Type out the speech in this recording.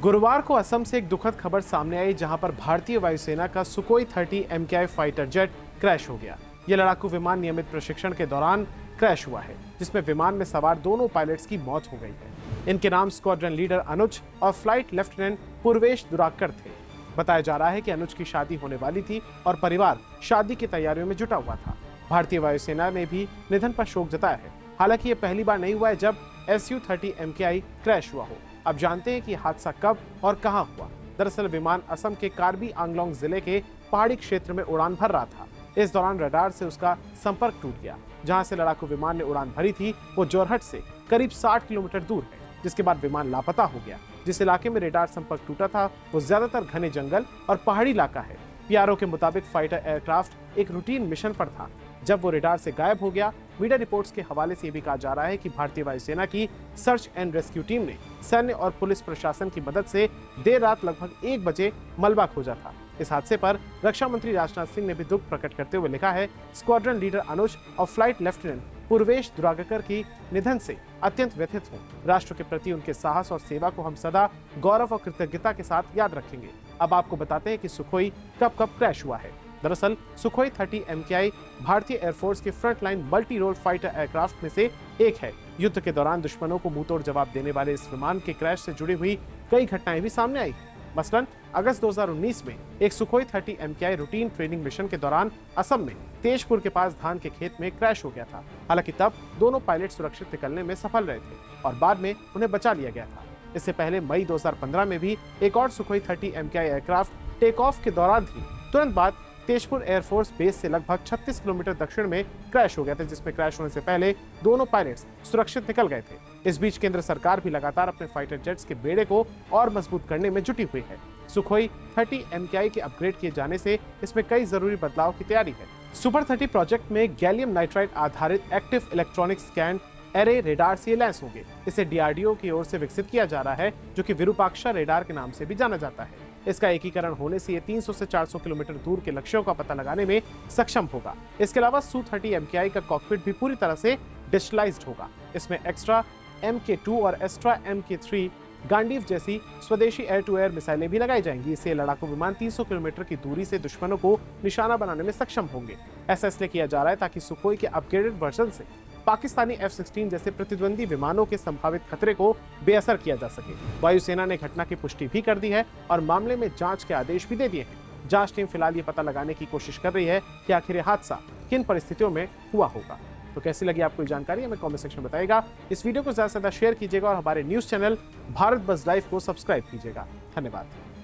गुरुवार को असम से एक दुखद खबर सामने आई, जहां पर भारतीय वायुसेना का सुकोई 30 MKI फाइटर जेट क्रैश हो गया। यह लड़ाकू विमान नियमित प्रशिक्षण के दौरान क्रैश हुआ है, जिसमें विमान में सवार दोनों पायलट्स की मौत हो गई है। इनके नाम स्क्वाड्रन लीडर अनुज और फ्लाइट लेफ्टिनेंट पूर्वेश दुराकर थे। बताया जा रहा है कि अनुज की शादी होने वाली थी और परिवार शादी की तैयारियों में जुटा हुआ था। भारतीय वायुसेना ने भी निधन पर शोक जताया है। हालांकि ये पहली बार नहीं हुआ है जब Su-30 MKI क्रैश हुआ हो। अब जानते हैं कि हादसा कब और कहां हुआ। दरअसल विमान असम के कार्बी आंगलोंग जिले के पहाड़ी क्षेत्र में उड़ान भर रहा था। इस दौरान रडार से उसका संपर्क टूट गया। जहां से लड़ाकू विमान ने उड़ान भरी थी वो जोरहट से करीब 60 किलोमीटर दूर है, जिसके बाद विमान लापता हो गया। जिस इलाके में रडार संपर्क टूटा था वो ज्यादातर घने जंगल और पहाड़ी इलाका है। पीआरओ के मुताबिक फाइटर एयरक्राफ्ट एक रूटीन मिशन पर था जब वो रडार से गायब हो गया। मीडिया रिपोर्ट्स के हवाले से यह भी कहा जा रहा है कि भारतीय वायुसेना की सर्च एंड रेस्क्यू टीम ने सैन्य और पुलिस प्रशासन की मदद से देर रात लगभग 1 बजे मलबा खोजा था। इस हादसे पर रक्षा मंत्री राजनाथ सिंह ने भी दुख प्रकट करते हुए लिखा है, स्क्वाड्रन लीडर अनुज और फ्लाइट लेफ्टिनेंट पूर्वेश दुरागकर की निधन से अत्यंत व्यथित हूं। राष्ट्र के प्रति उनके साहस और सेवा को हम सदा गौरव और कृतज्ञता के साथ याद रखेंगे। अब आपको बताते हैं कि सुखोई कब कब क्रैश हुआ है। दरअसल सुखोई 30 MKI भारतीय एयरफोर्स के front line multi role fighter aircraft में से एक है। युद्ध के दौरान दुश्मनों को मुंहतोड़ जवाब देने वाले इस विमान के क्रैश से जुड़ी हुई कई घटनाएं भी सामने आई। मसलन अगस्त 2019 में एक Sukhoi 30 MKI routine training mission के दौरान असम में तेजपुर के पास धान के खेत में क्रैश हो गया था। हालांकि तब दोनों पायलट सुरक्षित निकलने में सफल रहे थे और बाद में उन्हें बचा लिया गया था। इससे पहले मई 2015 में भी एक और Sukhoi 30 MKI aircraft take off के दौरान थी। तुरंत बाद तेजपुर एयरफोर्स बेस से लगभग 36 किलोमीटर दक्षिण में क्रैश हो गया था, जिसमें क्रैश होने से पहले दोनों पायलट्स सुरक्षित निकल गए थे। इस बीच केंद्र सरकार भी लगातार अपने फाइटर जेट्स के बेड़े को और मजबूत करने में जुटी हुई है। सुखोई 30 MKI के अपग्रेड किए जाने से इसमें कई जरूरी बदलाव की तैयारी है। सुपर 30 प्रोजेक्ट में गैलियम नाइट्राइड आधारित active electronic scan array radar से लैस होंगे। इसे DRDO की ओर से विकसित किया जा रहा है, जो कि विरूपाक्षा रेडार के नाम से भी जाना जाता है। इसका एकीकरण होने से ये 300 से 400 किलोमीटर दूर के लक्ष्यों का पता लगाने में सक्षम होगा। इसके अलावा Su-30 MKI का कॉकपिट भी पूरी तरह से डिजिटलाइज्ड होगा। इसमें एक्स्ट्रा MK2 और एस्ट्रा MK3 गांडीव जैसी स्वदेशी एयर टू एयर मिसाइलें भी लगाई जाएंगी। इससे लड़ाकू विमान 300 किलोमीटर की दूरी से दुश्मनों को निशाना बनाने में सक्षम होंगे। ऐसा इसलिए किया जा रहा है ताकि सुखोई के अपग्रेडेड वर्जन से पाकिस्तानी F-16 जैसे प्रतिद्वंदी विमानों के संभावित खतरे को बेअसर किया जा सके। वायुसेना ने घटना की पुष्टि भी कर दी है और मामले में जांच के आदेश भी दे दिए हैं। जांच टीम फिलहाल ये पता लगाने की कोशिश कर रही है कि आखिर ये हादसा किन परिस्थितियों में हुआ होगा। तो कैसी लगी आपको जानकारी हमें कमेंट सेक्शन में बताइएगा। इस वीडियो को ज्यादा से ज्यादा शेयर कीजिएगा और हमारे news channel Bharat buzz live को सब्सक्राइब कीजिएगा। धन्यवाद।